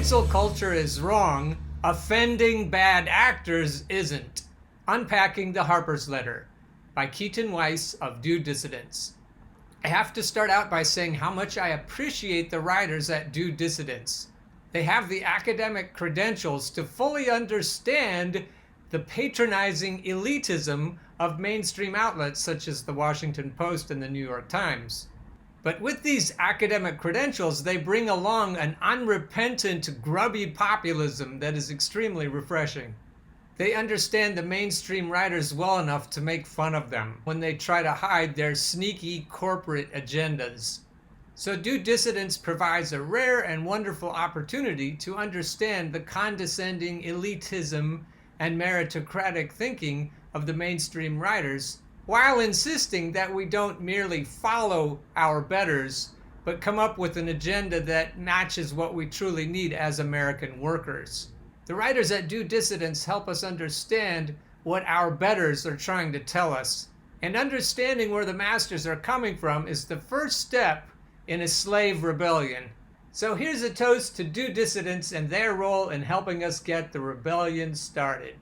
Cancel culture is wrong. Offending bad actors isn't. Unpacking the Harpers Letter by Keaton Weiss of Do Dissidents. I have to start out by saying how much I appreciate the writers at Do Dissidents. They have the academic credentials to fully understand the patronizing elitism of mainstream outlets such as the Washington Post and the New York Times. But with these academic credentials, they bring along an unrepentant, grubby populism that is extremely refreshing. They understand the mainstream writers well enough to make fun of them when they try to hide their sneaky corporate agendas. So Do Dissidents provides a rare and wonderful opportunity to understand the condescending elitism and meritocratic thinking of the mainstream writers, while insisting that we don't merely follow our betters, but come up with an agenda that matches what we truly need as American workers. The writers at Do Dissidents help us understand what our betters are trying to tell us, and understanding where the masters are coming from is the first step in a slave rebellion. So here's a toast to Do Dissidents and their role in helping us get the rebellion started.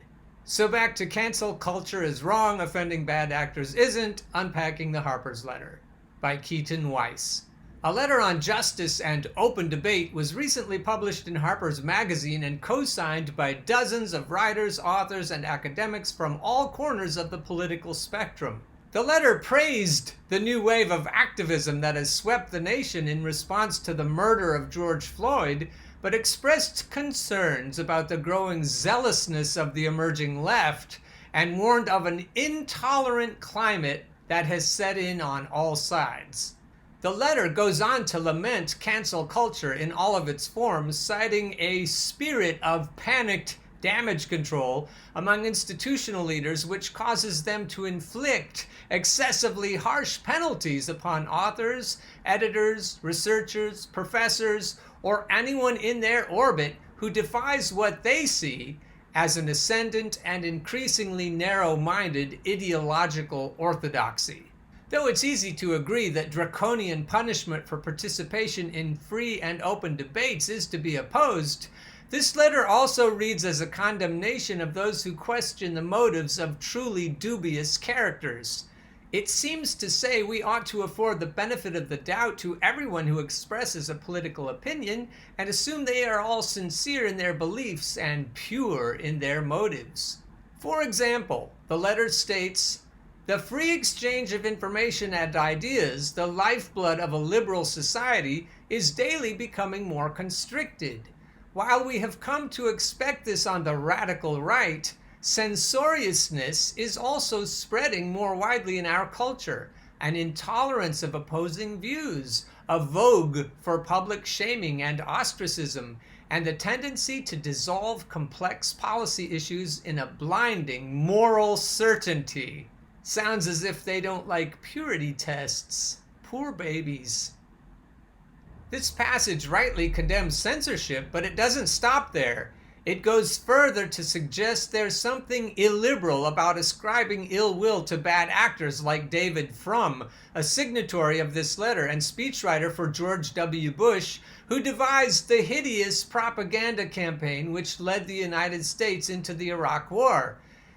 So back to Cancel Culture is Wrong, Offending Bad Actors Isn't, Unpacking the Harpers Letter by Keaton Weiss. A letter on justice and open debate was recently published in Harper's Magazine and co-signed by dozens of writers, authors, and academics from all corners of the political spectrum. The letter praised the new wave of activism that has swept the nation in response to the murder of George Floyd, but expressed concerns about the growing zealousness of the emerging left and warned of an intolerant climate that has set in on all sides. The letter goes on to lament cancel culture in all of its forms, citing a spirit of panicked damage control among institutional leaders which causes them to inflict excessively harsh penalties upon authors, editors, researchers, professors, or anyone in their orbit who defies what they see as an ascendant and increasingly narrow-minded ideological orthodoxy. Though it's easy to agree that draconian punishment for participation in free and open debates is to be opposed, this letter also reads as a condemnation of those who question the motives of truly dubious characters. It seems to say we ought to afford the benefit of the doubt to everyone who expresses a political opinion and assume they are all sincere in their beliefs and pure in their motives. For example, the letter states, "The free exchange of information and ideas, the lifeblood of a liberal society, is daily becoming more constricted. While we have come to expect this on the radical right, censoriousness is also spreading more widely in our culture, an intolerance of opposing views, a vogue for public shaming and ostracism, and the tendency to dissolve complex policy issues in a blinding moral certainty." Sounds as if they don't like purity tests. Poor babies. This passage rightly condemns censorship, but it doesn't stop there. It goes further to suggest there's something illiberal about ascribing ill will to bad actors like David Frum, a signatory of this letter and speechwriter for George W. Bush, who devised the hideous propaganda campaign which led the United States into the Iraq War.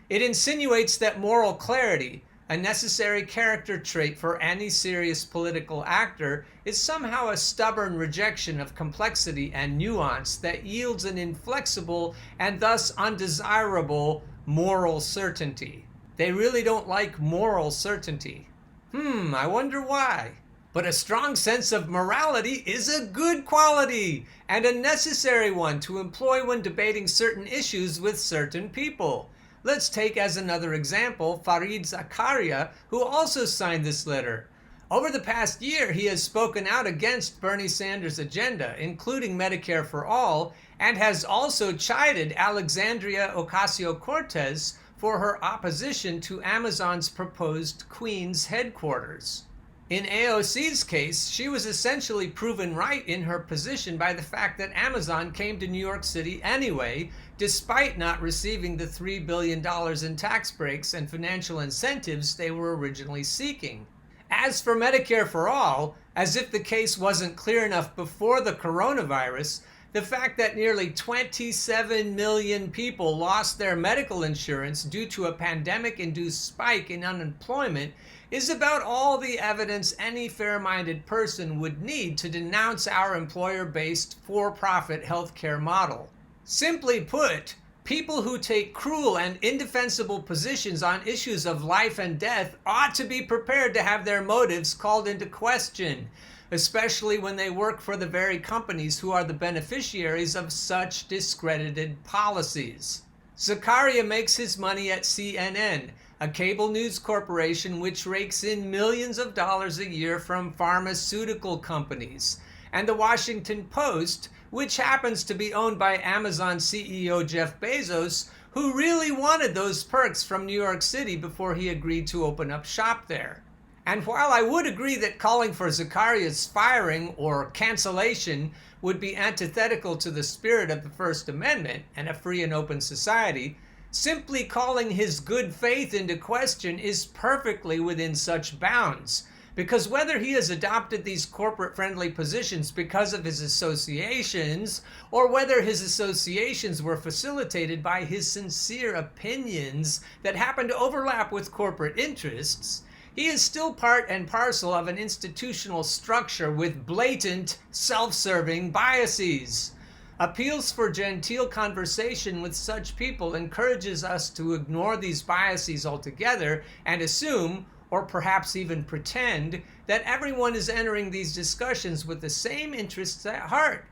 It insinuates that moral clarity, a necessary character trait for any serious political actor, is somehow a stubborn rejection of complexity and nuance that yields an inflexible and thus undesirable moral certainty. They really don't like moral certainty. I wonder why. But a strong sense of morality is a good quality and a necessary one to employ when debating certain issues with certain people. Let's take as another example Fareed Zakaria, who also signed this letter. Over the past year, he has spoken out against Bernie Sanders' agenda, including Medicare for All, and has also chided Alexandria Ocasio-Cortez for her opposition to Amazon's proposed Queens headquarters. In AOC's case, she was essentially proven right in her position by the fact that Amazon came to New York City anyway, despite not receiving the $3 billion in tax breaks and financial incentives they were originally seeking. As for Medicare for All, as if the case wasn't clear enough before the coronavirus, The fact that nearly 27 million people lost their medical insurance due to a pandemic-induced spike in unemployment is about all the evidence any fair-minded person would need to denounce our employer-based for-profit healthcare model. Simply put, people who take cruel and indefensible positions on issues of life and death ought to be prepared to have their motives called into question, especially when they work for the very companies who are the beneficiaries of such discredited policies. Zakaria makes his money at CNN, a cable news corporation which rakes in millions of dollars a year from pharmaceutical companies, and the Washington Post, which happens to be owned by Amazon CEO Jeff Bezos, who really wanted those perks from New York City before he agreed to open up shop there. And while I would agree that calling for Zakaria's firing or cancellation would be antithetical to the spirit of the First Amendment and a free and open society, simply calling his good faith into question is perfectly within such bounds, because whether he has adopted these corporate-friendly positions because of his associations, or whether his associations were facilitated by his sincere opinions that happen to overlap with corporate interests, he is still part and parcel of an institutional structure with blatant, self-serving biases. Appeals for genteel conversation with such people encourages us to ignore these biases altogether and assume, or perhaps even pretend, that everyone is entering these discussions with the same interests at heart,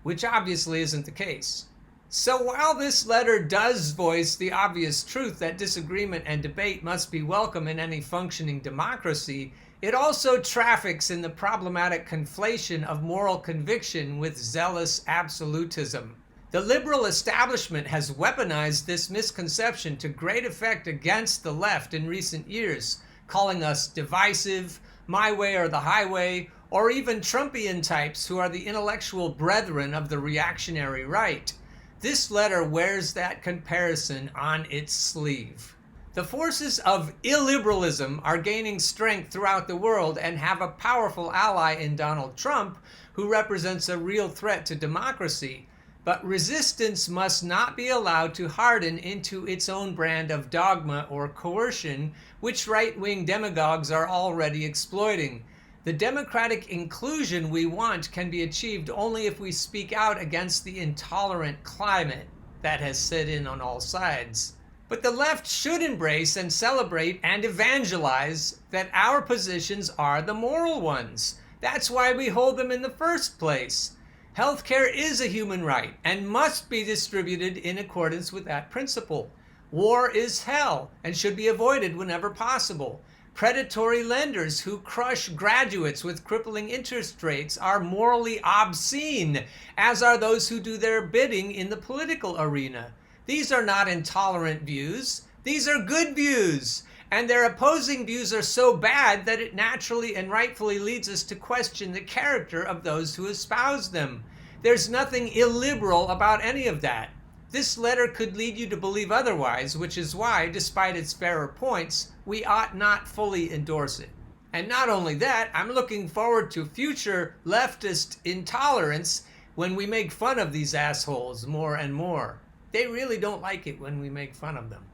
which obviously isn't the case. So while this letter does voice the obvious truth that disagreement and debate must be welcome in any functioning democracy, it also traffics in the problematic conflation of moral conviction with zealous absolutism. The liberal establishment has weaponized this misconception to great effect against the left in recent years, calling us divisive, my way or the highway, or even Trumpian types who are the intellectual brethren of the reactionary right. This letter wears that comparison on its sleeve. The forces of illiberalism are gaining strength throughout the world and have a powerful ally in Donald Trump, who represents a real threat to democracy. But resistance must not be allowed to harden into its own brand of dogma or coercion, which right-wing demagogues are already exploiting. The democratic inclusion we want can be achieved only if we speak out against the intolerant climate that has set in on all sides. But the left should embrace and celebrate and evangelize that our positions are the moral ones. That's why we hold them in the first place. Healthcare is a human right and must be distributed in accordance with that principle. War is hell and should be avoided whenever possible. Predatory lenders who crush graduates with crippling interest rates are morally obscene, as are those who do their bidding in the political arena. These are not intolerant views. These are good views. And their opposing views are so bad that it naturally and rightfully leads us to question the character of those who espouse them. There's nothing illiberal about any of that. This letter could lead you to believe otherwise, which is why, despite its fairer points, we ought not fully endorse it. And not only that, I'm looking forward to future leftist intolerance when we make fun of these assholes more and more. They really don't like it when we make fun of them.